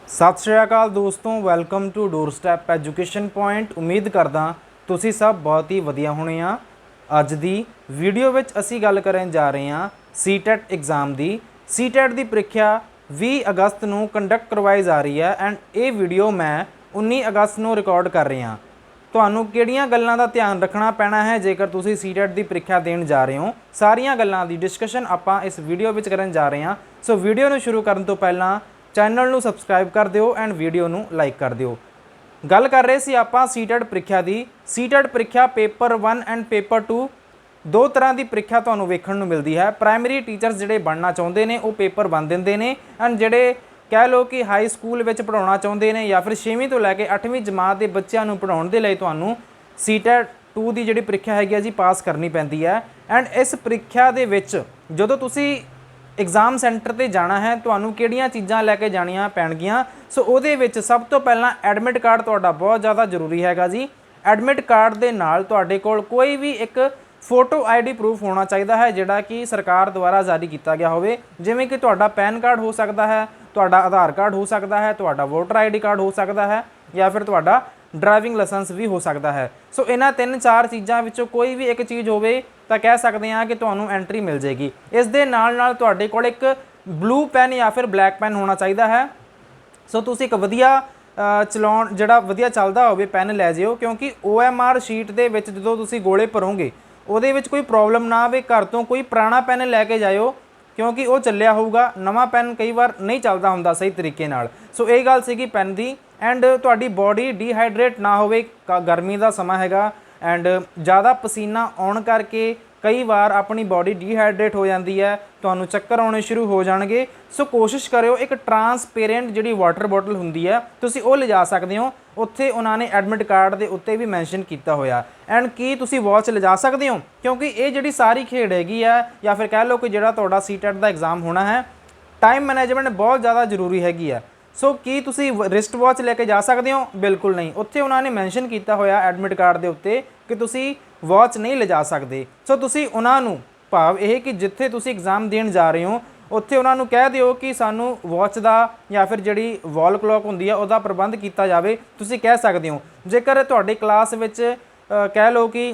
सत श्री अकाल दोस्तों, welcome to doorstep education point. उम्मीद करदा तुसी सब बहुत ही वधिया होने आ। अज दी वीडियो विच असी गल करन जा रहे हैं सीटैट एग्जाम दी। सीटैट दी परीक्षा 20 अगस्त नूं कंडक्ट करवाई जा रही है एंड ये वीडियो मैं 19 अगस्त नूं रिकॉर्ड कर रही हाँ। ਤੁਹਾਨੂੰ ਕਿਹੜੀਆਂ ਗੱਲਾਂ ਦਾ ਧਿਆਨ ਰੱਖਣਾ ਪੈਣਾ ਹੈ ਜੇਕਰ ਤੁਸੀਂ ਸੀਟੈਟ ਦੀ ਪ੍ਰੀਖਿਆ ਦੇਣ ਜਾ ਰਹੇ ਹੋ, ਸਾਰੀਆਂ ਗੱਲਾਂ ਦੀ ਡਿਸਕਸ਼ਨ ਆਪਾਂ ਇਸ ਵੀਡੀਓ ਵਿੱਚ ਕਰਨ ਜਾ ਰਹੇ ਹਾਂ। ਸੋ ਵੀਡੀਓ ਨੂੰ ਸ਼ੁਰੂ ਕਰਨ ਤੋਂ ਪਹਿਲਾਂ ਚੈਨਲ ਨੂੰ ਸਬਸਕ੍ਰਾਈਬ ਕਰ ਦਿਓ ਐਂਡ ਵੀਡੀਓ ਨੂੰ ਲਾਈਕ ਕਰ ਦਿਓ। ਗੱਲ ਕਰ ਰਹੇ ਸੀ ਆਪਾਂ ਸੀਟੈਟ ਪ੍ਰੀਖਿਆ ਦੀ। ਸੀਟੈਟ ਪ੍ਰੀਖਿਆ पेपर 1 एंड पेपर 2 दो तरह की ਪ੍ਰੀਖਿਆ ਤੁਹਾਨੂੰ ਵੇਖਣ ਨੂੰ ਮਿਲਦੀ ਹੈ। ਪ੍ਰਾਇਮਰੀ ਟੀਚਰਸ ਜਿਹੜੇ ਬਣਨਾ ਚਾਹੁੰਦੇ ਨੇ ਉਹ पेपर 1 ਦਿੰਦੇ ਨੇ ਐਂਡ ਜਿਹੜੇ कह लो कि हाई स्कूल में पढ़ाना चाहते हैं या फिर 6वीं तो लैके 8वीं जमात के बच्चों पढ़ाने के लिए तो सीटैट 2 की जी ਪ੍ਰੀਖਿਆ है जी पास करनी पैंती है। एंड इस ਪ੍ਰੀਖਿਆ ਦੇ ਵਿੱਚ ਜਦੋਂ ਤੁਸੀਂ एग्जाम सेंटर पर जाना है ਤੁਹਾਨੂੰ ਕਿਹੜੀਆਂ ਚੀਜ਼ਾਂ लैके ਜਾਣੀਆਂ ਪੈਣਗੀਆਂ। सो ਉਹਦੇ ਵਿੱਚ सब तो पहला एडमिट कार्ड ਤੁਹਾਡਾ बहुत ज़्यादा जरूरी हैगा जी। एडमिट कार्ड ਦੇ ਨਾਲ ਤੁਹਾਡੇ ਕੋਲ कोई भी एक फोटो आईडी प्रूफ होना चाहिए है ਜਿਹੜਾ कि सरकार द्वारा जारी किया गया हो, जिमें कि ਤੁਹਾਡਾ पैन कार्ड हो सकता है, ਤੁਹਾਡਾ आधार कार्ड हो सकता है, ਤੁਹਾਡਾ वोटर आईडी कार्ड हो सकता है या फिर ਤੁਹਾਡਾ ड्राइविंग लाइसेंस भी हो सकता है। सो इन्हां 3-4 चीज़ों विचों कोई भी एक चीज़ होवे तो कह सकते हैं कि ਤੁਹਾਨੂੰ एंट्री मिल जाएगी। इस दे नाल ਤੁਹਾਡੇ ਕੋਲ एक ब्लू पेन या फिर ब्लैक पेन होना चाहिए है। सो तुसीं एक वधिया चलाउण ਜਿਹੜਾ ਵਧੀਆ ਚੱਲਦਾ ਹੋਵੇ ਪੈਨ ਲੈ ਜਿਓ, क्योंकि OMR शीट ਦੇ ਵਿੱਚ ਜਦੋਂ ਤੁਸੀਂ ਗੋਲੇ ਭਰੋਗੇ ਉਹਦੇ ਵਿੱਚ ਕੋਈ प्रॉब्लम ना आवे। घर तो कोई पुराना पेन लैके जाओ क्योंकि वो चलिया होगा, नवा पेन कई बार नहीं चलता होंदा सही तरीके नाल। सो ये गल सीगी पेन दी। एंड तुहाडी बॉडी डिहाइड्रेट ना होवे, गर्मी का समा हैगा एंड ज़्यादा पसीना आउण करके कई बार अपनी बॉडी डिहाइड्रेट हो जाती है, तुहानूं चक्कर आने शुरू हो जाएंगे। सो कोशिश करो एक ट्रांसपेरेंट जी वाटर बॉटल होंदी है तुसीं वो ले जा सकते हो। उत्थे उन्होंने एडमिट कार्ड के उत्ते भी मैंशन किया होया। एंड की तुसीं वॉच ले जा सकते हो क्योंकि ये जी सारी खेड हैगी है या फिर कह लो कि जो तुहाडा सीटैट का एग्जाम होना है, टाइम मैनेजमेंट बहुत ज़्यादा जरूरी हैगी है। सो की तुसीं रिस्ट वॉच लेके जा सकते हो? बिल्कुल नहीं। उत्थे उन्होंने मैंशन किया होया एडमिट कार्ड के उत्ते कि तुसीं वॉच नहीं ले जा सकते। सो तुसीं उन्होंने भाव यह कि जिथे तुसीं एग्जाम देण जा रहे हो उत्थे उन्होंने कह दिओ कि सानू वॉच का या फिर जी वॉल क्लॉक होंदी है उसका प्रबंध किया जाए। तुसीं कह सकते हो जेकर तुहाडी क्लास विच कह लो कि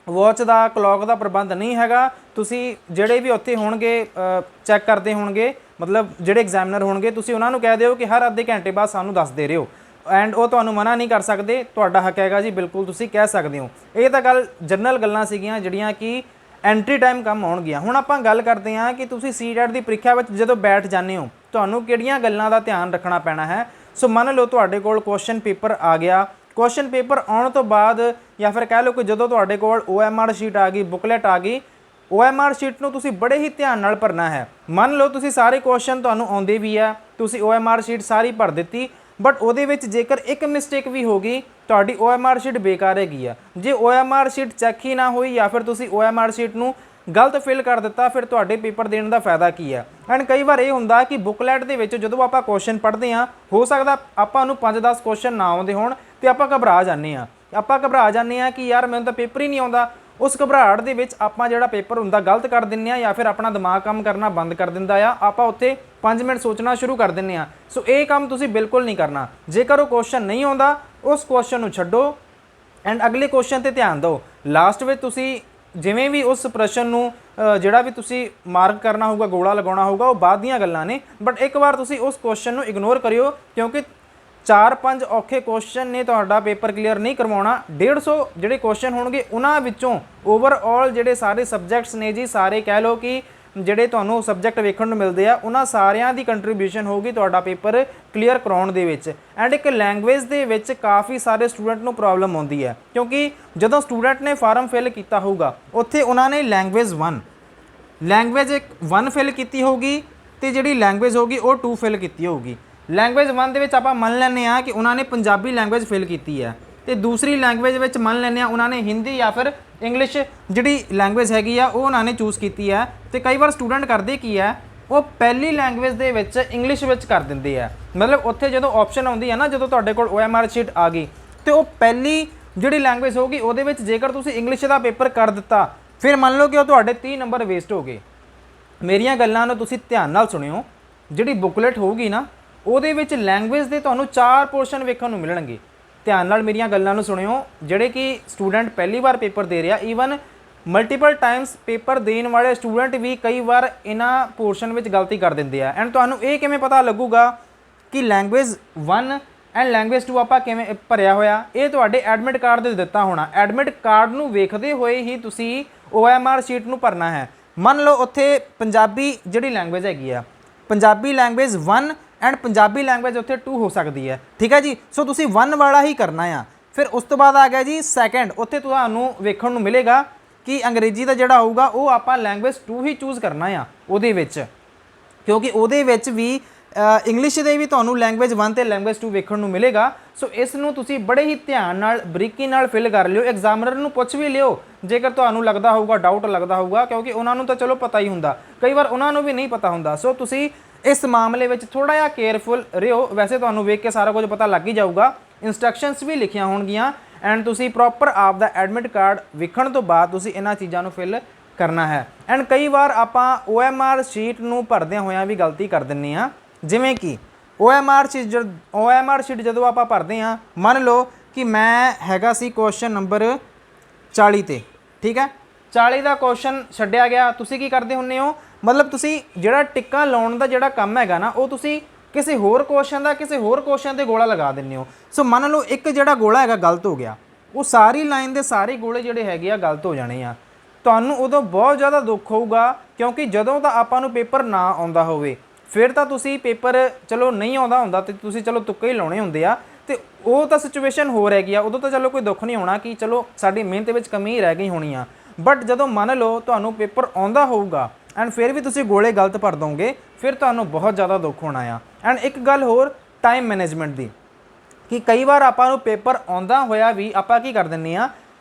वॉच का क्लॉक का प्रबंध नहीं हैगा, तुसीं जिहड़े भी उत्थे होणगे चैक करते होणगे, मतलब जिहड़े एग्जामिनर होणगे, तुसीं उन्हां नूं कह दिओ कि हर अद्धे घंटे बाद सानू दसदे रहिओ। एंड वो तुहानूं मना नहीं कर सकते, तुहाडा हक हैगा जी, बिल्कुल तुसीं कह सकते हो। ये तो गल जनरल गल्लां सीगियां जिहड़ियां कि एंट्री टाइम कम आउणगियां। हुण आपां गल करते हैं कि तुसीं सीटैट की ਪ੍ਰੀਖਿਆ ਵਿੱਚ ਜਦੋਂ बैठ जाते हो तुहानूं किहड़ियां गल्लां दा ध्यान रखना पैना है। सो मान लो तुहाडे कोल क्वेश्चन पेपर आ गया, क्वेश्चन पेपर आने तो बाद या फिर कह लो कि जो तुहाडे कोल OMR शीट आ गई, बुकलेट आ गई, OMR शीट नूं तुसीं बड़े ही ध्यान नाल भरना है। मान लो तुसीं सारे क्वेश्चन तुहानूं आउंदे भी है, तुसीं OMR शीट सारी भर दित्ती, बट उहदे विच जेकर एक मिसटेक भी हो गई तुहाडी OMR शीट बेकार हैगी आ। जे OMR शीट चैक ही ना हुई या फिर तुसीं OMR शीट नूं गलत फिल कर दिता, फिर तुहाडे पेपर देने का फायदा की है। एंड कई बार ये हुंदा कि बुकलैट दे विच जदों आपां क्वेश्चन पढ़ते हैं, हो सकदा आपां नूं 5-10 क्वेश्चन ना आउंदे होण ते आपां घबरा जाने आ। आपां घबरा जाने आ कि यार मैनूं तां पेपर ही नहीं आउंदा। उस घबराहट दे विच आपां जिहड़ा पेपर हुंदा गलत कर दिंदे आ या फिर अपना दिमाग काम करना बंद कर दिंदा आ। आपां उत्थे 5 मिनट सोचना शुरू कर दिंदे आ। सो ये काम तुसीं बिल्कुल नहीं करना। जेकर वो क्वेश्चन नहीं आउंदा उस क्वेश्चन नूं छड्डो एंड अगले क्वेश्चन ते ध्यान दो। लास्ट में तुसीं जिवें भी उस प्रश्न नूं जिहड़ा भी तुसीं मार्क करना होगा, गोला लगाउणा होगा, वो बाद दीयां गल्लां ने, बट एक बार तुसीं उस क्वेश्चन नूं इग्नोर करियो क्योंकि 4-5 औखे क्वेश्चन ने तुहाडा पेपर क्लीयर नहीं करवाउणा। 150 जिहड़े क्वेश्चन होणगे उन्हां विच्चों ओवरऑल जिहड़े सारे सबजैक्ट्स ने जी, सारे कह लो कि ਜਿਹੜੇ ਤੁਹਾਨੂੰ ਸਬਜੈਕਟ ਵੇਖਣ ਨੂੰ ਮਿਲਦੇ ਆ ਉਹਨਾਂ ਸਾਰਿਆਂ ਦੀ ਕੰਟਰੀਬਿਊਸ਼ਨ ਹੋਊਗੀ ਤੁਹਾਡਾ ਪੇਪਰ ਕਲੀਅਰ ਕਰਾਉਣ ਦੇ ਵਿੱਚ। ਐਂਡ ਇੱਕ ਲੈਂਗੁਏਜ ਦੇ ਵਿੱਚ ਕਾਫੀ ਸਾਰੇ ਸਟੂਡੈਂਟ ਨੂੰ ਪ੍ਰੋਬਲਮ ਆਉਂਦੀ ਹੈ ਕਿਉਂਕਿ ਜਦੋਂ ਸਟੂਡੈਂਟ ਨੇ ਫਾਰਮ ਫਿਲ ਕੀਤਾ ਹੋਊਗਾ ਉੱਥੇ ਉਹਨਾਂ ਨੇ ਲੈਂਗੁਏਜ 1 ਫਿਲ ਕੀਤੀ ਹੋਊਗੀ ਤੇ ਜਿਹੜੀ ਲੈਂਗੁਏਜ ਹੋਊਗੀ ਉਹ 2 ਫਿਲ ਕੀਤੀ ਹੋਊਗੀ। ਲੈਂਗੁਏਜ 1 ਦੇ ਵਿੱਚ ਆਪਾਂ ਮੰਨ ਲੈਂਦੇ ਆ ਕਿ ਉਹਨਾਂ ਨੇ ਪੰਜਾਬੀ ਲੈਂਗੁਏਜ ਫਿਲ ਕੀਤੀ ਹੈ ਤੇ ਦੂਸਰੀ ਲੈਂਗੁਏਜ ਵਿੱਚ ਮੰਨ ਲੈਂਦੇ ਆ ਉਹਨਾਂ ਨੇ ਹਿੰਦੀ ਜਾਂ ਫਿਰ इंग्लिश जी लैंग्वेज हैगी आ वो उन्होंने चूज़ की है। तो कई बार स्टूडेंट करते की है वो पहली लैंग्वेज दे विच इंग्लिश विच कर देंगे है, मतलब उत्थे जो ऑप्शन आती है ना, जो तुहाडे कोल OMR शीट आ गई तो वो पहली जी लैंग्वेज होगी वो जेकर तुसीं इंग्लिश का पेपर कर दिता फिर मान लो कि वो तुहाडे 30 नंबर वेस्ट हो गए। मेरियां गल्लां नूं तुसीं ध्यान नाल सुणियो। जिहड़ी बुकलेट होगी ना ਉਹਦੇ ਵਿੱਚ ਲੈਂਗੁਏਜ ਦੇ ਤੁਹਾਨੂੰ 4 ਪੋਰਸ਼ਨ ਵੇਖਣ ਨੂੰ ਮਿਲਣਗੇ। ਧਿਆਨ ਨਾਲ ਮੇਰੀਆਂ ਗੱਲਾਂ ਨੂੰ ਸੁਣਿਓ, ਜਿਹੜੇ ਕਿ ਸਟੂਡੈਂਟ ਪਹਿਲੀ ਵਾਰ ਪੇਪਰ ਦੇ ਰਿਹਾ, ਈਵਨ ਮਲਟੀਪਲ ਟਾਈਮਸ ਪੇਪਰ ਦੇਣ ਵਾਲੇ ਸਟੂਡੈਂਟ ਵੀ ਕਈ ਵਾਰ ਇਹਨਾਂ ਪੋਰਸ਼ਨ ਵਿੱਚ ਗਲਤੀ ਕਰ ਦਿੰਦੇ ਆ। ਐਂਡ ਤੁਹਾਨੂੰ ਇਹ ਕਿਵੇਂ ਪਤਾ ਲੱਗੂਗਾ ਕਿ ਲੈਂਗੁਏਜ 1 ਐਂਡ ਲੈਂਗੁਏਜ 2 ਆਪਾਂ ਕਿਵੇਂ ਭਰਿਆ ਹੋਇਆ? ਇਹ ਤੁਹਾਡੇ ਐਡਮਿਟ ਕਾਰਡ ਦੇ ਦਿੱਤਾ ਹੋਣਾ। ਐਡਮਿਟ ਕਾਰਡ ਨੂੰ ਵੇਖਦੇ ਹੋਏ ਹੀ ਤੁਸੀਂ OMR ਸ਼ੀਟ ਨੂੰ ਭਰਨਾ ਹੈ। ਮੰਨ ਲਓ ਉੱਥੇ ਪੰਜਾਬੀ ਜਿਹੜੀ ਲੈਂਗੁਏਜ ਹੈਗੀ ਆ, Punjabi language 1 and Punjabi language ਉੱਥੇ 2 ਹੋ ਸਕਦੀ ਹੈ, ਠੀਕ ਹੈ ਜੀ। ਸੋ ਤੁਸੀਂ 1 ਵਾਲਾ ਹੀ ਕਰਨਾ ਆ। ਫਿਰ ਉਸ ਤੋਂ ਬਾਅਦ ਆ ਗਿਆ ਜੀ ਸੈਕੰਡ, ਉੱਥੇ ਤੁਹਾਨੂੰ ਵੇਖਣ ਨੂੰ ਮਿਲੇਗਾ ਕਿ ਅੰਗਰੇਜ਼ੀ ਦਾ ਜਿਹੜਾ ਹੋਊਗਾ ਉਹ ਆਪਾਂ ਲੈਂਗੁਏਜ 2 ਹੀ ਚੂਜ਼ ਕਰਨਾ ਆ ਉਹਦੇ ਵਿੱਚ, ਕਿਉਂਕਿ ਉਹਦੇ ਵਿੱਚ ਵੀ ਇੰਗਲਿਸ਼ ਦੇ ਵੀ ਤੁਹਾਨੂੰ ਲੈਂਗੁਏਜ 1 ਤੇ ਲੈਂਗੁਏਜ 2 ਵੇਖਣ ਨੂੰ ਮਿਲੇਗਾ। ਸੋ ਇਸ ਨੂੰ ਤੁਸੀਂ ਬੜੇ ਹੀ ਧਿਆਨ ਨਾਲ ਬਰੀਕੀ ਨਾਲ ਫਿਲ ਕਰ ਲਿਓ। ਐਗਜ਼ਾਮਨਰ ਨੂੰ ਪੁੱਛ ਵੀ ਲਿਓ ਜੇਕਰ ਤੁਹਾਨੂੰ ਲੱਗਦਾ ਹੋਊਗਾ, ਡਾਊਟ ਲੱਗਦਾ ਹੋਊਗਾ, ਕਿਉਂਕਿ ਉਹਨਾਂ ਨੂੰ ਤਾਂ ਚਲੋ ਪਤਾ ਹੀ ਹੁੰਦਾ, ਕਈ ਵਾਰ ਉਹਨਾਂ ਨੂੰ ਵੀ ਨਹੀਂ ਪਤਾ ਹੁੰਦਾ। ਸੋ ਤੁਸੀਂ ਇਸ ਮਾਮਲੇ ਵਿੱਚ ਥੋੜਾ ਜਿਹਾ ਕੇਅਰਫੁਲ ਰਹੋ। ਵੈਸੇ ਤੁਹਾਨੂੰ ਵੇਖ ਕੇ ਸਾਰਾ ਕੁਝ ਪਤਾ ਲੱਗ ਹੀ ਜਾਊਗਾ, ਇੰਸਟਰਕਸ਼ਨਸ ਵੀ ਲਿਖੀਆਂ ਹੋਣਗੀਆਂ ਐਂਡ ਤੁਸੀਂ ਪ੍ਰੋਪਰ ਆਪ ਦਾ ਐਡਮਿਟ ਕਾਰਡ ਵੇਖਣ ਤੋਂ ਬਾਅਦ ਤੁਸੀਂ ਇਹਨਾਂ ਚੀਜ਼ਾਂ ਨੂੰ ਫਿਲ ਕਰਨਾ ਹੈ। ਐਂਡ ਕਈ ਵਾਰ ਆਪਾਂ OMR ਸ਼ੀਟ ਨੂੰ ਭਰਦਿਆਂ ਹੋਇਆਂ ਵੀ ਗਲਤੀ ਕਰ ਦਿੰਦੇ ਹਾਂ, ਜਿਵੇਂ ਕਿ OMR ਸ਼ੀਟ ਜਦੋਂ ਆਪਾਂ ਭਰਦੇ ਹਾਂ, ਮੰਨ ਲਓ ਕਿ ਮੈਂ ਹੈਗਾ ਸੀ ਕੁਐਸਚਨ ਨੰਬਰ 40 ਤੇ, ਠੀਕ ਹੈ, 40 ਦਾ ਕੁਐਸਚਨ ਛੱਡਿਆ ਗਿਆ। ਤੁਸੀਂ ਕੀ ਕਰਦੇ ਹੁੰਦੇ ਹੋ, ਮਤਲਬ ਤੁਸੀਂ ਜਿਹੜਾ ਟਿੱਕਾਂ ਲਾਉਣ ਦਾ ਜਿਹੜਾ ਕੰਮ ਹੈਗਾ ਨਾ, ਉਹ ਤੁਸੀਂ ਕਿਸੇ ਹੋਰ ਕੁਐਸਚਨ ਦਾ ਕਿਸੇ ਹੋਰ ਕੁਐਸਚਨ ਤੇ ਗੋਲਾ ਲਗਾ ਦਿੰਦੇ ਹੋ। ਸੋ ਮੰਨ ਲਓ ਇੱਕ ਜਿਹੜਾ ਗੋਲਾ ਹੈਗਾ ਗਲਤ ਹੋ ਗਿਆ, ਉਹ ਸਾਰੀ ਲਾਈਨ ਦੇ ਸਾਰੇ ਗੋਲੇ ਜਿਹੜੇ ਹੈਗੇ ਆ ਗਲਤ ਹੋ ਜਾਣੇ ਆ। ਤੁਹਾਨੂੰ ਉਦੋਂ ਬਹੁਤ ਜ਼ਿਆਦਾ ਦੁੱਖ ਹੋਊਗਾ, ਕਿਉਂਕਿ ਜਦੋਂ ਤਾਂ ਆਪਾਂ ਨੂੰ ਪੇਪਰ ਨਾ ਆਉਂਦਾ ਹੋਵੇ ਫਿਰ ਤਾਂ ਤੁਸੀਂ ਪੇਪਰ ਚਲੋ ਨਹੀਂ ਆਉਂਦਾ ਹੁੰਦਾ ਤੇ ਤੁਸੀਂ ਚਲੋ ਤੁੱਕੇ ਹੀ ਲਾਉਣੇ ਹੁੰਦੇ ਆ, ਤੇ ਉਹ ਤਾਂ ਸਿਚੁਏਸ਼ਨ ਹੋਰ ਹੈਗੀ ਆ। ਉਦੋਂ ਤਾਂ ਚਲੋ ਕੋਈ ਦੁੱਖ ਨਹੀਂ ਹੋਣਾ ਕਿ ਚਲੋ ਸਾਡੀ ਮਿਹਨਤ ਵਿੱਚ ਕਮੀ ਹੀ ਰਹਿ ਗਈ ਹੋਣੀ ਆ। ਬਟ ਜਦੋਂ ਮੰਨ ਲਓ ਤੁਹਾਨੂੰ ਪੇਪਰ ਆਉਂਦਾ ਹੋਊਗਾ ਐਂਡ ਫਿਰ ਵੀ ਤੁਸੀਂ ਗੋਲੇ ਗਲਤ ਭਰ ਦੋਗੇ, ਫਿਰ ਤੁਹਾਨੂੰ ਬਹੁਤ ਜ਼ਿਆਦਾ ਦੁੱਖ ਹੋਣਾ ਆ। ਐਂਡ ਇੱਕ ਗੱਲ ਹੋਰ ਟਾਈਮ ਮੈਨੇਜਮੈਂਟ ਦੀ, ਕਿ ਕਈ ਵਾਰ ਆਪਾਂ ਨੂੰ ਪੇਪਰ ਆਉਂਦਾ ਹੋਇਆ ਵੀ ਆਪਾਂ ਕੀ ਕਰ ਦਿੰਦੇ ਆ,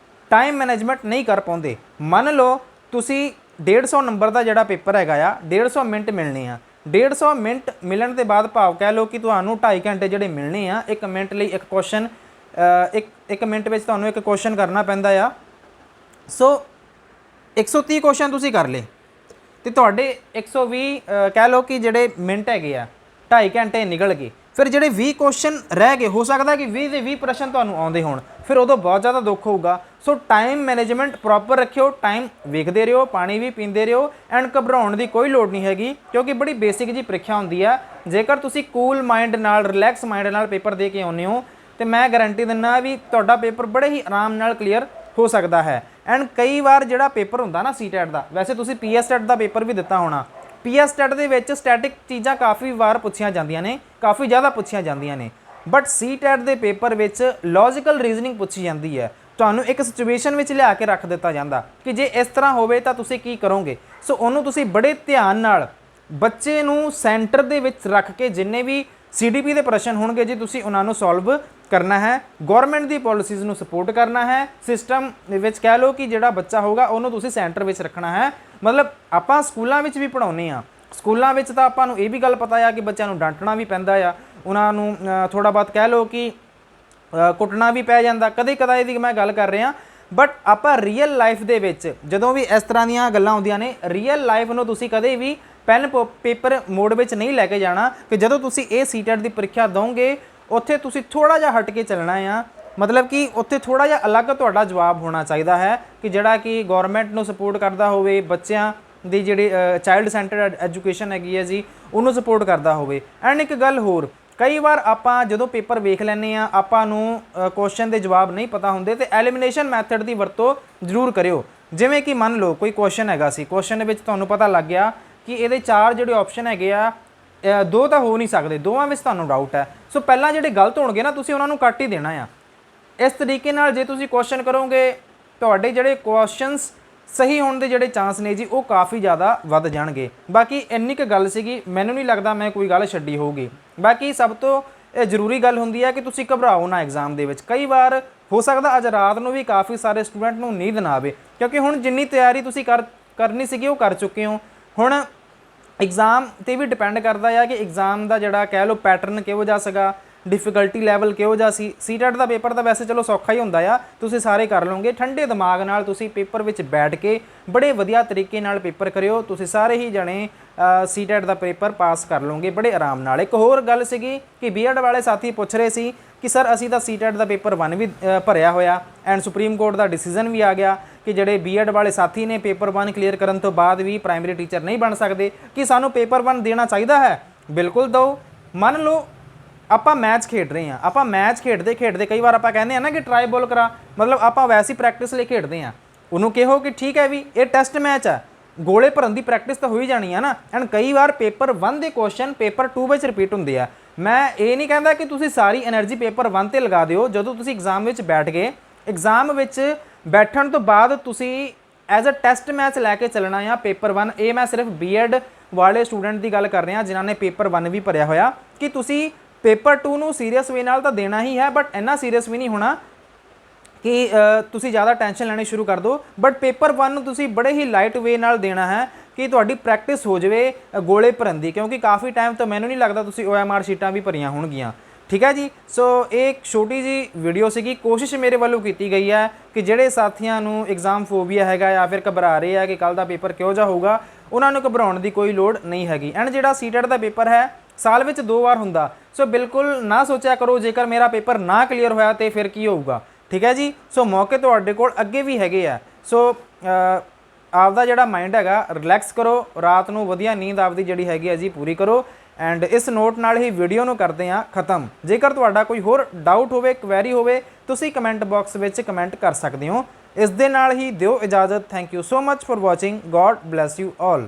ਟਾਈਮ ਮੈਨੇਜਮੈਂਟ ਨਹੀਂ ਕਰ ਪਾਉਂਦੇ। ਮੰਨ ਲਓ ਤੁਸੀਂ 150 ਨੰਬਰ ਦਾ ਜਿਹੜਾ ਪੇਪਰ ਹੈਗਾ ਆ, 150 ਮਿੰਟ ਮਿਲਣੇ ਆ। 150 ਮਿੰਟ ਮਿਲਣ ਦੇ ਬਾਅਦ ਭਾਵ ਕਹਿ ਲਓ ਕਿ ਤੁਹਾਨੂੰ 2.5 ਘੰਟੇ ਜਿਹੜੇ ਮਿਲਣੇ ਆ, 1 ਮਿੰਟ ਲਈ ਇੱਕ ਕੁਐਸਚਨ, ਇੱਕ ਮਿੰਟ ਵਿੱਚ ਤੁਹਾਨੂੰ ਇੱਕ ਕੁਐਸਚਨ ਕਰਨਾ ਪੈਂਦਾ ਆ। ਸੋ 130 ਕੁਐਸਚਨ ਤੁਸੀਂ ਕਰ ਲਏ ਤੇ ਤੁਹਾਡੇ 120 ਕਹਿ ਲਓ ਕਿ ਜਿਹੜੇ ਮਿੰਟ ਹੈਗੇ ਆ, 2.5 ਘੰਟੇ ਨਿਕਲ ਗਏ। ਫਿਰ ਜਿਹੜੇ 20 ਕੁਐਸਚਨ ਰਹਿ ਗਏ, ਹੋ ਸਕਦਾ ਕਿ 20 ਦੇ 20 ਪ੍ਰਸ਼ਨ ਤੁਹਾਨੂੰ ਆਉਂਦੇ ਹੋਣ, ਫਿਰ ਉਦੋਂ ਬਹੁਤ ਜ਼ਿਆਦਾ ਦੁੱਖ ਹੋਊਗਾ। ਸੋ ਟਾਈਮ ਮੈਨੇਜਮੈਂਟ ਪ੍ਰੋਪਰ ਰੱਖਿਓ, ਟਾਈਮ ਵੇਖਦੇ ਰਹੋ, ਪਾਣੀ ਵੀ ਪੀਂਦੇ ਰਹੋ ਐਂਡ ਘਬਰਾਉਣ ਦੀ ਕੋਈ ਲੋੜ ਨਹੀਂ ਹੈਗੀ, ਕਿਉਂਕਿ ਬੜੀ ਬੇਸਿਕ ਜੀ ਪ੍ਰੀਖਿਆ ਹੁੰਦੀ ਆ। ਜੇਕਰ ਤੁਸੀਂ ਕੂਲ ਮਾਈਂਡ ਨਾਲ, ਰਿਲੈਕਸ ਮਾਈਂਡ ਨਾਲ ਪੇਪਰ ਦੇ ਕੇ ਆਉਂਦੇ ਹੋ ਤੇ ਮੈਂ ਗਾਰੰਟੀ ਦਿੰਦਾ ਵੀ ਤੁਹਾਡਾ ਪੇਪਰ ਬੜੇ ਹੀ ਆਰਾਮ ਨਾਲ ਕਲੀਅਰ ਹੋ ਸਕਦਾ ਹੈ। ਐਂਡ ਕਈ ਵਾਰ ਜਿਹੜਾ ਪੇਪਰ ਹੁੰਦਾ ਨਾ CTET ਦਾ, ਵੈਸੇ ਤੁਸੀਂ PSTET ਦਾ ਪੇਪਰ ਵੀ ਦਿੱਤਾ ਹੋਣਾ, PSTET ਦੇ ਵਿੱਚ ਸਟੈਟਿਕ ਚੀਜ਼ਾਂ ਕਾਫੀ ਵਾਰ ਪੁੱਛੀਆਂ ਜਾਂਦੀਆਂ ਨੇ, ਕਾਫੀ ਜ਼ਿਆਦਾ ਪੁੱਛੀਆਂ ਜਾਂਦੀਆਂ ਨੇ। ਬਟ CTET ਦੇ ਪੇਪਰ ਵਿੱਚ ਲੌਜੀਕਲ ਰੀਜ਼ਨਿੰਗ ਪੁੱਛੀ ਜਾਂਦੀ ਹੈ। ਤੁਹਾਨੂੰ ਇੱਕ ਸਿਚੁਏਸ਼ਨ ਵਿੱਚ ਲਿਆ ਕੇ ਰੱਖ ਦਿੱਤਾ ਜਾਂਦਾ ਕਿ ਜੇ ਇਸ ਤਰ੍ਹਾਂ ਹੋਵੇ ਤਾਂ ਤੁਸੀਂ ਕੀ ਕਰੋਗੇ। ਸੋ ਉਹਨੂੰ ਤੁਸੀਂ ਬੜੇ ਧਿਆਨ ਨਾਲ ਬੱਚੇ ਨੂੰ ਸੈਂਟਰ ਦੇ ਵਿੱਚ ਰੱਖ ਕੇ ਜਿੰਨੇ ਵੀ CDP ਦੇ ਪ੍ਰਸ਼ਨ ਹੋਣਗੇ ਜੀ, ਤੁਸੀਂ ਉਹਨਾਂ ਨੂੰ ਸੋਲਵ ਕਰਨਾ ਹੈ। ਗਵਰਨਮੈਂਟ ਦੀ ਪਾਲਿਸੀਜ਼ ਨੂੰ ਸਪੋਰਟ ਕਰਨਾ ਹੈ। ਸਿਸਟਮ ਦੇ ਵਿੱਚ ਕਹਿ ਲਓ ਕਿ ਜਿਹੜਾ ਬੱਚਾ ਹੋਊਗਾ ਉਹਨੂੰ ਤੁਸੀਂ ਸੈਂਟਰ ਵਿੱਚ ਰੱਖਣਾ ਹੈ। ਮਤਲਬ ਆਪਾਂ ਸਕੂਲਾਂ ਵਿੱਚ ਵੀ ਪੜ੍ਹਾਉਂਦੇ ਆ, ਸਕੂਲਾਂ ਵਿੱਚ ਤਾਂ ਆਪਾਂ ਨੂੰ ਇਹ ਵੀ ਗੱਲ ਪਤਾ ਆ ਕਿ ਬੱਚਿਆਂ ਨੂੰ ਡਾਂਟਣਾ ਵੀ ਪੈਂਦਾ ਆ, ਉਹਨਾਂ ਨੂੰ ਥੋੜ੍ਹਾ ਬਹੁਤ ਕਹਿ ਲਓ ਕਿ ਕੁੱਟਣਾ ਵੀ ਪੈ ਜਾਂਦਾ, ਕਦੇ ਕਦਾਏ ਦੀ ਮੈਂ ਗੱਲ ਕਰ ਰਿਹਾ। ਬਟ ਆਪਾਂ ਰੀਅਲ ਲਾਈਫ ਦੇ ਵਿੱਚ ਜਦੋਂ ਵੀ ਇਸ ਤਰ੍ਹਾਂ ਦੀਆਂ ਗੱਲਾਂ ਆਉਂਦੀਆਂ ਨੇ, ਰੀਅਲ ਲਾਈਫ ਨੂੰ ਤੁਸੀਂ ਕਦੇ ਵੀ ਪੈਨ ਪੇਪਰ ਮੋਡ ਵਿੱਚ ਨਹੀਂ ਲੈ ਕੇ ਜਾਣਾ ਕਿ ਜਦੋਂ ਤੁਸੀਂ ਇਹ CTET ਦੀ ਪ੍ਰੀਖਿਆ ਦਿਓਗੇ ਉੱਥੇ ਤੁਸੀਂ ਥੋੜ੍ਹਾ ਜਿਹਾ ਹਟ ਕੇ ਚੱਲਣਾ ਆ। ਮਤਲਬ ਕਿ ਉੱਥੇ ਥੋੜ੍ਹਾ ਜਿਹਾ ਅਲੱਗ ਤੁਹਾਡਾ ਜਵਾਬ ਹੋਣਾ ਚਾਹੀਦਾ ਹੈ ਕਿ ਜਿਹੜਾ ਕਿ ਗੌਰਮੈਂਟ ਨੂੰ ਸਪੋਰਟ ਕਰਦਾ ਹੋਵੇ, ਬੱਚਿਆਂ ਦੀ ਜਿਹੜੀ ਚਾਈਲਡ ਸੈਂਟਰਡ ਐਜੂਕੇਸ਼ਨ ਹੈਗੀ ਹੈ ਜੀ, ਉਹਨੂੰ ਸਪੋਰਟ ਕਰਦਾ ਹੋਵੇ। ਐਂਡ ਇੱਕ ਗੱਲ ਹੋਰ, ਕਈ ਵਾਰ ਆਪਾਂ ਜਦੋਂ ਪੇਪਰ ਵੇਖ ਲੈਂਦੇ ਆ, ਆਪਾਂ ਨੂੰ ਕੁਐਸਚਨ ਦੇ ਜਵਾਬ ਨਹੀਂ ਪਤਾ ਹੁੰਦੇ ਤੇ ਐਲੀਮੀਨੇਸ਼ਨ ਮੈਥਡ ਦੀ ਵਰਤੋਂ ਜ਼ਰੂਰ ਕਰਿਓ। ਜਿਵੇਂ ਕਿ ਮੰਨ ਲਓ ਕੋਈ ਕੁਐਸਚਨ ਹੈਗਾ ਸੀ, ਕੁਐਸਚਨ ਦੇ ਵਿੱਚ ਤੁਹਾਨੂੰ ਪਤਾ ਲੱਗ ਗਿਆ ਕਿ ਇਹਦੇ 4 ਜਿਹੜੇ ਆਪਸ਼ਨ ਹੈਗੇ ਆ, 2 ਤਾਂ ਹੋ ਨਹੀਂ ਸਕਦੇ, ਦੋਵਾਂ ਵਿੱਚ ਤੁਹਾਨੂੰ ਡਾਊਟ ਹੈ। ਸੋ ਪਹਿਲਾਂ ਜਿਹੜੇ ਗਲਤ ਹੋਣਗੇ ਨਾ ਤੁਸੀਂ ਉਹਨਾਂ ਨੂੰ ਕੱਟ ਹੀ ਦੇਣਾ ਆ। ਇਸ ਤਰੀਕੇ ਨਾਲ ਜੇ ਤੁਸੀਂ ਕੁਐਸਚਨ ਕਰੋਗੇ, ਤੁਹਾਡੇ ਜਿਹੜੇ ਕੁਐਸਚਨਸ ਸਹੀ ਹੋਣ ਦੇ ਜਿਹੜੇ ਚਾਂਸ ਨੇ ਜੀ ਉਹ ਕਾਫੀ ਜ਼ਿਆਦਾ ਵੱਧ ਜਾਣਗੇ। ਬਾਕੀ ਇੰਨੀ ਕੁ ਗੱਲ ਸੀਗੀ, ਮੈਨੂੰ ਨਹੀਂ ਲੱਗਦਾ ਮੈਂ ਕੋਈ ਗੱਲ ਛੱਡੀ ਹੋਊਗੀ। ਬਾਕੀ ਸਭ ਤੋਂ ਜ਼ਰੂਰੀ ਗੱਲ ਹੁੰਦੀ ਹੈ ਕਿ ਤੁਸੀਂ ਘਬਰਾਓ ਨਾ ਐਗਜ਼ਾਮ ਦੇ ਵਿੱਚ। ਕਈ ਵਾਰ ਹੋ ਸਕਦਾ ਅੱਜ ਰਾਤ ਨੂੰ ਵੀ ਕਾਫੀ ਸਾਰੇ ਸਟੂਡੈਂਟ ਨੂੰ ਨੀਂਦ ਨਾ ਆਵੇ, ਕਿਉਂਕਿ ਹੁਣ ਜਿੰਨੀ ਤਿਆਰੀ ਤੁਸੀਂ ਕਰਨੀ ਸੀਗੀ ਉਹ ਕਰ ਚੁੱਕੇ ਹੋ। ਹੁਣ ਐਗਜ਼ਾਮ 'ਤੇ ਵੀ ਡਿਪੈਂਡ ਕਰਦਾ ਆ ਕਿ ਐਗਜ਼ਾਮ ਦਾ ਜਿਹੜਾ ਕਹਿ ਲਓ ਪੈਟਰਨ ਕਿਹੋ ਜਿਹਾ ਸੀਗਾ, ਡਿਫਿਕਲਟੀ ਲੈਵਲ ਕਿਹੋ ਜਿਹਾ ਸੀ। ਸੀਟੈਟ ਦਾ ਪੇਪਰ ਤਾਂ ਵੈਸੇ ਚਲੋ ਸੌਖਾ ਹੀ ਹੁੰਦਾ ਆ, ਤੁਸੀਂ ਸਾਰੇ ਕਰ ਲਓਗੇ। ਠੰਡੇ ਦਿਮਾਗ ਨਾਲ ਤੁਸੀਂ ਪੇਪਰ ਵਿੱਚ ਬੈਠ ਕੇ ਬੜੇ ਵਧੀਆ ਤਰੀਕੇ ਨਾਲ ਪੇਪਰ ਕਰਿਓ, ਤੁਸੀਂ ਸਾਰੇ ਹੀ ਜਣੇ ਸੀਟੈਟ ਦਾ ਪੇਪਰ ਪਾਸ ਕਰ ਲਓਗੇ ਬੜੇ ਆਰਾਮ ਨਾਲ। ਇੱਕ ਹੋਰ ਗੱਲ ਸੀਗੀ ਕਿ ਬੀਐਡ ਵਾਲੇ ਸਾਥੀ ਪੁੱਛ ਰਹੇ ਸੀ ਕਿ ਸਰ ਅਸੀਂ ਤਾਂ ਸੀਟੈਟ ਦਾ ਪੇਪਰ 1 ਵੀ ਭਰਿਆ ਹੋਇਆ ਐਂਡ ਸੁਪਰੀਮ ਕੋਰਟ ਦਾ ਡਿਸੀਜਨ ਵੀ ਆ ਗਿਆ ਕਿ ਜਿਹੜੇ ਬੀਐਡ ਵਾਲੇ ਸਾਥੀ ਨੇ ਪੇਪਰ 1 ਕਲੀਅਰ ਕਰਨ ਤੋਂ ਬਾਅਦ ਵੀ ਪ੍ਰਾਇਮਰੀ ਟੀਚਰ ਨਹੀਂ ਬਣ ਸਕਦੇ, ਕਿ ਸਾਨੂੰ ਪੇਪਰ 1 ਦੇਣਾ ਚਾਹੀਦਾ ਹੈ। ਬਿਲਕੁਲ ਦਿਓ। ਮੰਨ ਲਓ ਆਪਾਂ ਮੈਚ ਖੇਡ ਰਹੇ ਹਾਂ, ਆਪਾਂ ਮੈਚ ਖੇਡਦੇ ਖੇਡਦੇ ਕਈ ਵਾਰ ਆਪਾਂ ਕਹਿੰਦੇ ਆ ਨਾ ਕਿ ਟਰਾਈ ਬੋਲ ਕਰਾ, ਮਤਲਬ ਆਪਾਂ ਵੈਸੀ ਪ੍ਰੈਕਟਿਸ ਲਈ ਖੇਡਦੇ ਹਾਂ। ਉਹਨੂੰ ਕਹੋ ਕਿ ਠੀਕ ਹੈ ਵੀ ਇਹ ਟੈਸਟ ਮੈਚ ਹੈ, ਗੋਲੇ ਭਰਨ ਦੀ ਪ੍ਰੈਕਟਿਸ ਤਾਂ ਹੋਈ ਜਾਣੀ ਹੈ ਨਾ। ਐਂਡ ਕਈ ਵਾਰ ਪੇਪਰ 1 ਦੇ ਕੁਐਸਚਨ ਪੇਪਰ 2 ਵਿੱਚ ਰਿਪੀਟ ਹੁੰਦੇ ਆ। ਮੈਂ ਇਹ ਨਹੀਂ ਕਹਿੰਦਾ ਕਿ ਤੁਸੀਂ ਸਾਰੀ એનર્ਜੀ ਪੇਪਰ 1 ਤੇ ਲਗਾ ਦਿਓ। ਜਦੋਂ ਤੁਸੀਂ ਐਗਜ਼ਾਮ ਵਿੱਚ ਬੈਠ ਗਏ, ਐਗਜ਼ਾਮ ਵਿੱਚ ਬੈਠਣ ਤੋਂ ਬਾਅਦ ਤੁਸੀਂ ਐਜ਼ ਅ ਟੈਸਟ ਮੈਚ ਲੈ ਕੇ ਚੱਲਣਾ ਆ ਪੇਪਰ 1। ਇਹ ਮੈਂ ਸਿਰਫ ਬੀਐਡ ਵਾਲੇ ਸਟੂਡੈਂਟ ਦੀ ਗੱਲ ਕਰ ਰਿਹਾ ਜਿਨ੍ਹਾਂ ਨੇ ਪੇਪਰ 1 ਵੀ ਭਰਿਆ ਹੋਇਆ, ਕਿ ਤੁਸੀਂ ਪੇਪਰ 2 ਨੂੰ ਸੀਰੀਅਸ ਵੇ ਨਾਲ ਤਾਂ ਦੇਣਾ ਹੀ ਹੈ, ਬਟ ਇੰਨਾ ਸੀਰੀਅਸ ਵੀ ਨਹੀਂ ਹੋਣਾ ਕਿ ਤੁਸੀਂ ਜ਼ਿਆਦਾ ਟੈਨਸ਼ਨ ਲੈਣੀ ਸ਼ੁਰੂ ਕਰ ਦਿਓ। ਬਟ ਪੇਪਰ 1 ਨੂੰ ਤੁਸੀਂ ਬੜੇ ਹੀ ਲਾਈਟ ਵੇ ਨਾਲ ਦੇਣਾ ਹੈ ਕਿ ਤੁਹਾਡੀ ਪ੍ਰੈਕਟਿਸ ਹੋ ਜਾਵੇ ਗੋਲੇ ਭਰਨ ਦੀ, ਕਿਉਂਕਿ ਕਾਫੀ ਟਾਈਮ ਤੋਂ ਮੈਨੂੰ ਨਹੀਂ ਲੱਗਦਾ ਤੁਸੀਂ OMR ਸ਼ੀਟਾਂ ਵੀ ਭਰੀਆਂ ਹੋਣਗੀਆਂ। ਠੀਕ ਹੈ ਜੀ। ਸੋ ਇਹ ਇੱਕ ਛੋਟੀ ਜੀ ਵੀਡੀਓ ਸੀਗੀ, ਕੋਸ਼ਿਸ਼ ਮੇਰੇ ਵੱਲੋਂ ਕੀਤੀ ਗਈ ਹੈ ਕਿ ਜਿਹੜੇ ਸਾਥੀਆਂ ਨੂੰ ਐਗਜ਼ਾਮ ਫੋਬੀਆ ਹੈਗਾ ਜਾਂ ਫਿਰ ਘਬਰਾ ਰਹੇ ਆ ਕਿ ਕੱਲ੍ਹ ਦਾ ਪੇਪਰ ਕਿਹੋ ਜਿਹਾ ਹੋਊਗਾ, ਉਹਨਾਂ ਨੂੰ ਘਬਰਾਉਣ ਦੀ ਕੋਈ ਲੋੜ ਨਹੀਂ ਹੈਗੀ। ਐਂਡ ਜਿਹੜਾ ਸੀਟੈਟ ਦਾ ਪੇਪਰ ਹੈ ਸਾਲ ਵਿੱਚ 2 ਵਾਰ ਹੁੰਦਾ, ਸੋ ਬਿਲਕੁਲ ਨਾ ਸੋਚਿਆ ਕਰੋ ਜੇਕਰ ਮੇਰਾ ਪੇਪਰ ਨਾ ਕਲੀਅਰ ਹੋਇਆ ਤਾਂ ਫਿਰ ਕੀ ਹੋਊਗਾ। ਠੀਕ ਹੈ ਜੀ। ਸੋ ਮੌਕੇ ਤੁਹਾਡੇ ਕੋਲ ਅੱਗੇ ਵੀ ਹੈਗੇ ਆ। ਸੋ ਆਪਦਾ ਜਿਹੜਾ ਮਾਈਂਡ ਹੈਗਾ ਰਿਲੈਕਸ ਕਰੋ, ਰਾਤ ਨੂੰ ਵਧੀਆ ਨੀਂਦ ਆਪਦੀ ਜਿਹੜੀ ਹੈਗੀ ਹੈ ਜੀ ਪੂਰੀ ਕਰੋ। ਐਂਡ ਇਸ ਨੋਟ ਨਾਲ ਹੀ ਵੀਡੀਓ ਨੂੰ ਕਰਦੇ ਹਾਂ ਖਤਮ। ਜੇਕਰ ਤੁਹਾਡਾ ਕੋਈ ਹੋਰ ਡਾਊਟ ਹੋਵੇ, ਕੁਐਰੀ ਹੋਵੇ, ਤੁਸੀਂ ਕਮੈਂਟ ਬਾਕਸ ਵਿੱਚ ਕਮੈਂਟ ਕਰ ਸਕਦੇ ਹੋ। ਇਸ ਦੇ ਨਾਲ ਹੀ ਦਿਓ ਇਜਾਜ਼ਤ। Thank you so much for watching. God bless you all.